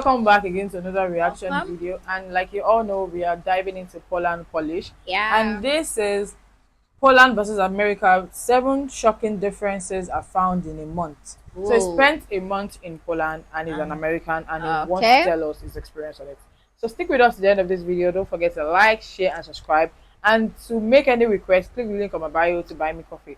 Welcome back again to another reaction video, and like you all know, we are diving into Poland Polish, Yeah. and this is Poland versus America. 7 shocking differences are found in a month. So he Whoa. spent a month in Poland and he's an American and he wants to Okay. tell us his experience on it. So stick with us to the end of this video. Don't forget to like, share and subscribe, and to make any requests, click the link on my bio to buy me coffee.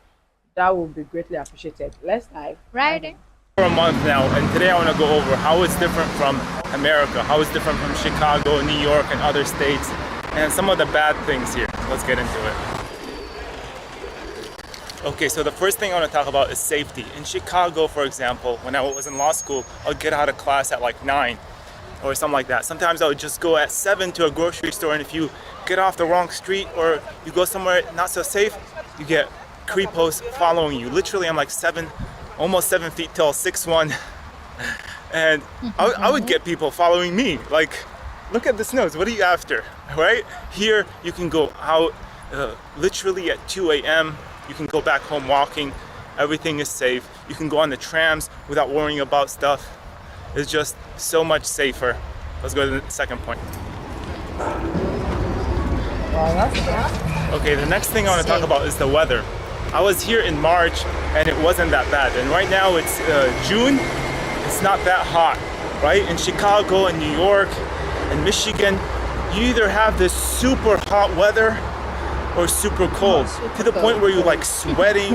That would be greatly appreciated. Let's dive right in. For a month now, and today I want to go over how it's different from America, how it's different from Chicago, New York, and other states, and some of the bad things here. Let's get into it. Okay, so the first thing I want to talk about is safety. In Chicago, for example, when I was in law school, I would get out of class at like 9 or something like that. Sometimes I would just go at 7 to a grocery store, and if you get off the wrong street or you go somewhere not so safe, you get creepos following you. Literally, I'm like almost 7 feet tall, 6'1", and I would get people following me. Like, look at this nose. What are you after, right? Here, you can go out literally at 2 a.m. You can go back home walking. Everything is safe. You can go on the trams without worrying about stuff. It's just so much safer. Let's go to the second point. Okay, the next thing I want to talk about is the weather. I was here in March and it wasn't that bad, and right now it's June. It's not that hot, right? In Chicago and New York and Michigan, you either have this super hot weather or super cold, to the point where you're like sweating,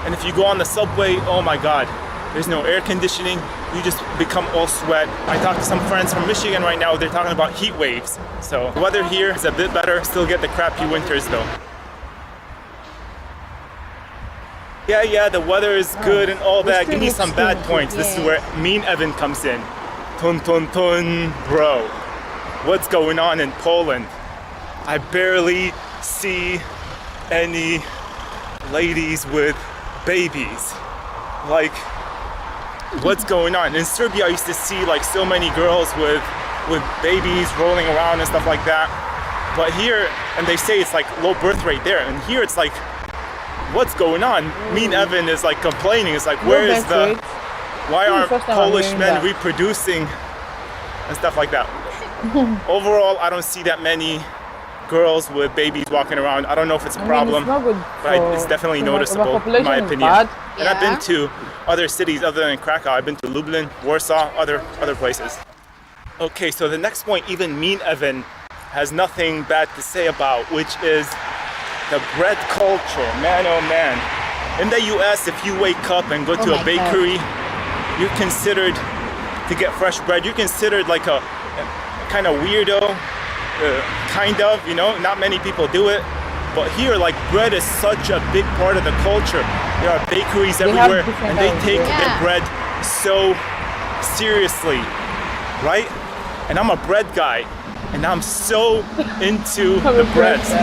and if you go on the subway, oh my god, there's no air conditioning, you just become all sweat. I talked to some friends from Michigan right now, they're talking about heat waves. So the weather here is a bit better, still get the crappy winters though. Yeah, the weather is good and all that. Give me some bad points. This is where Mean Evan comes in. Ton, bro. What's going on in Poland? I barely see any ladies with babies. Like, what's going on? In Serbia, I used to see like so many girls with babies rolling around and stuff like that. But here, and they say it's like low birth rate there, and here it's like, what's going on? Mean Evan is like complaining. It's like, why aren't Polish men reproducing and stuff like that? Overall, I don't see that many girls with babies walking around. I don't know if it's a problem, but it's definitely noticeable in my opinion. And I've been to other cities other than Krakow. I've been to Lublin, Warsaw, other places. Okay, so the next point, even Mean Evan has nothing bad to say about, which is the bread culture. Man, oh man. In the US, if you wake up and go to a bakery, you're considered to get fresh bread. You're considered like a kind of weirdo, you know, not many people do it. But here, like, bread is such a big part of the culture. There are bakeries everywhere, and they take their bread so seriously, right? And I'm a bread guy, and I'm so into the breads.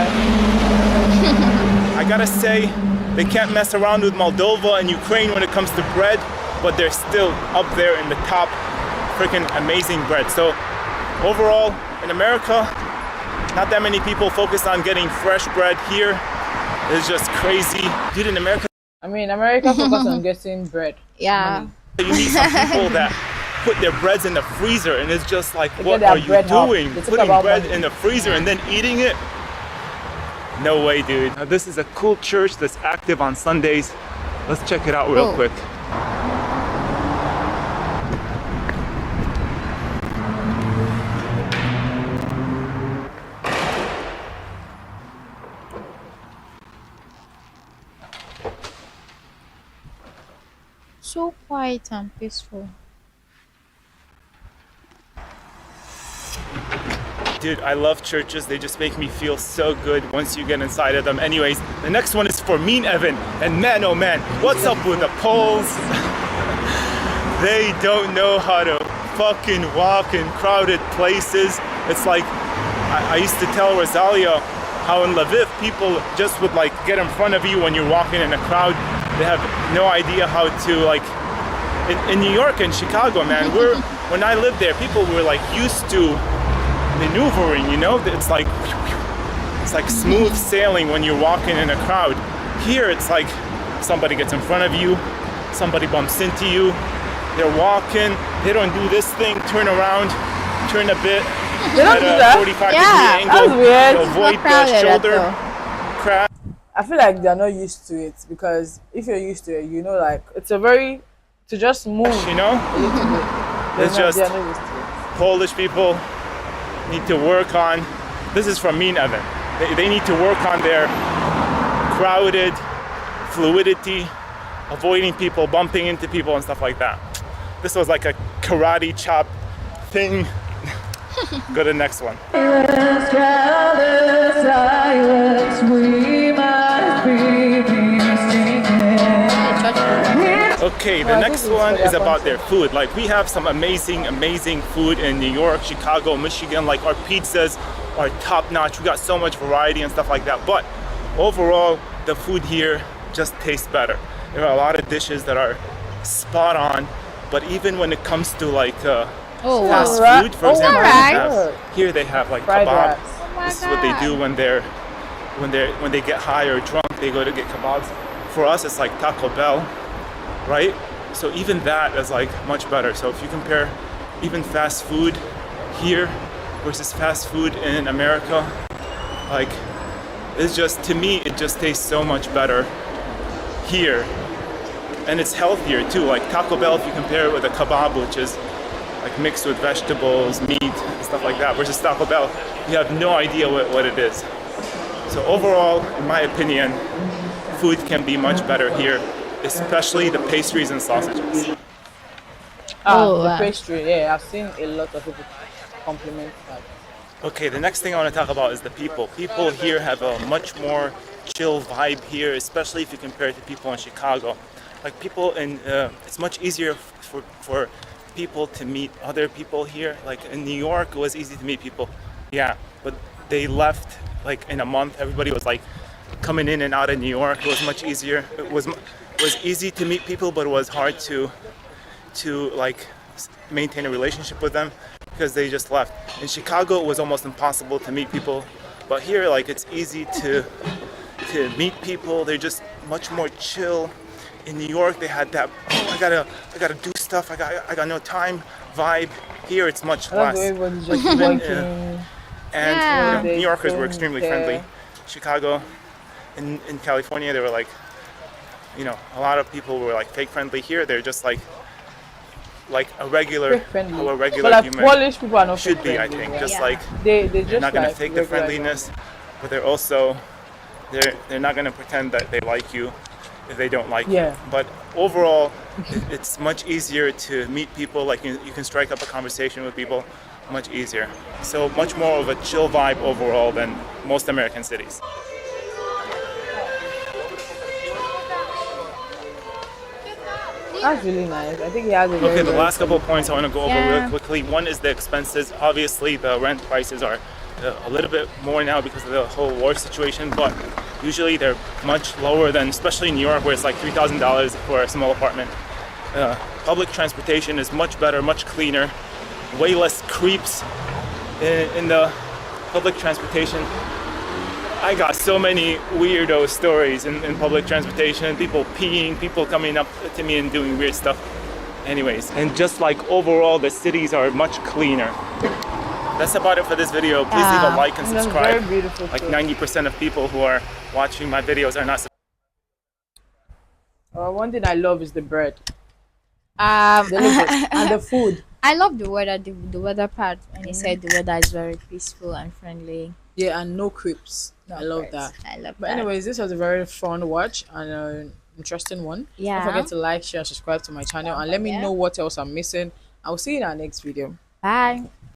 I gotta say, they can't mess around with Moldova and Ukraine when it comes to bread, but they're still up there in the top freaking amazing bread. So overall, in America, not that many people focus on getting fresh bread. Here it's just crazy. Dude, in America, America focus on getting bread. Yeah. You meet some people that put their breads in the freezer, and it's just like, what are you doing? Putting bread in the freezer and then eating it? No way, dude. Now, this is a cool church that's active on Sundays. Let's check it out real quick. So quiet and peaceful. Dude, I love churches. They just make me feel so good once you get inside of them. Anyways, the next one is for Mean Evan. And man, oh man, what's up with the Poles? They don't know how to fucking walk in crowded places. It's like, I used to tell Rosalia how in Lviv, people just would like get in front of you when you're walking in a crowd. They have no idea how to, like, in New York and Chicago, man, when I lived there, people were like used to maneuvering, you know? It's like smooth sailing when you're walking in a crowd. Here it's like somebody gets in front of you, somebody bumps into you, They're walking. They don't do this thing, turn around, turn a bit They don't at do a that. 45 Yeah, degree angle that's weird. to It's avoid not crowded the at shoulder all. crash. I feel like they're not used to it, because if you're used to it, you know, like it's a very to just move You know, a little bit. it's just They're not used to it. Polish people need to work on. This is from me and Evan. They need to work on their crowded fluidity, avoiding people, bumping into people, and stuff like that. This was like a karate chop thing. Go to the next one. Okay, the I next think it's one for is their about their concept. food. Like we have some amazing food in New York, Chicago, Michigan. Like our pizzas are top notch. We got so much variety and stuff like that. But overall, the food here just tastes better. There are a lot of dishes that are spot on. But even when it comes to like Oh fast wow. food, for Oh, example, alright. here they have like Fried kebab. rice. Oh my This is what they God. do when they get high or drunk. They go to get kebabs. For us, it's like Taco Bell, right? So even that is like much better. So if you compare even fast food here versus fast food in America, like it's just, to me, it just tastes so much better here. And it's healthier too. Like Taco Bell, if you compare it with a kebab, which is like mixed with vegetables, meat, and stuff like that, versus Taco Bell, you have no idea what it is. So overall, in my opinion, food can be much better here, especially the pastries and sausages. Oh, The wow. pastry. Yeah, I've seen a lot of people compliment that. Okay, the next thing I want to talk about is the people. People here have a much more chill vibe here, especially if you compare it to people in Chicago. Like people in, it's much easier for people to meet other people here. Like in New York, it was easy to meet people. Yeah, but they left like in a month. Everybody was like coming in and out of New York. It was much easier. It was easy to meet people, but it was hard to like maintain a relationship with them because they just left. In Chicago, it was almost impossible to meet people, but here, like, it's easy to meet people. They're just much more chill. In New York, they had that, oh, I gotta do stuff. I got no time vibe. Here, it's much I love the way less. everybody's just working. And Yeah. you know, New Yorkers were Don't extremely care. friendly. Chicago, in California, they were like, you know, a lot of people were like fake friendly. Here, they're just like a regular, Fake friendly. how a But regular like human Polish people are not should fake be, I friendly, think. yeah. Just Yeah. like They they're just not gonna like fake the regular friendliness, but they're also they're not gonna pretend that they like you if they don't like Yeah. you. But overall, it's much easier to meet people. Like you can strike up a conversation with people much easier. So much more of a chill vibe overall than most American cities. That's really nice. I think he has a very Okay, the very last couple of points I want to go over Yeah. real quickly. One is the expenses. Obviously, the rent prices are a little bit more now because of the whole war situation, but usually they're much lower than, especially in New York, where it's like $3,000 for a small apartment. Public transportation is much better, much cleaner, way less creeps in the public transportation. I got so many weirdo stories in public transportation, people peeing, people coming up to me and doing weird stuff. Anyways, and just like overall, the cities are much cleaner. That's about it for this video. Please leave a Yeah. like and That's subscribe. very beautiful. Like too. 90% of people who are watching my videos are not. One thing I love is the bread, Um, and the food. I love the weather. The weather part, and he said the weather is very peaceful and friendly. Yeah, and no creeps. I love Birds. that. I love But that. anyways, this was a very fun watch and interesting one. Yeah. Don't forget to like, share, and subscribe to my channel, and let me Yeah. know what else I'm missing. I'll see you in our next video. Bye.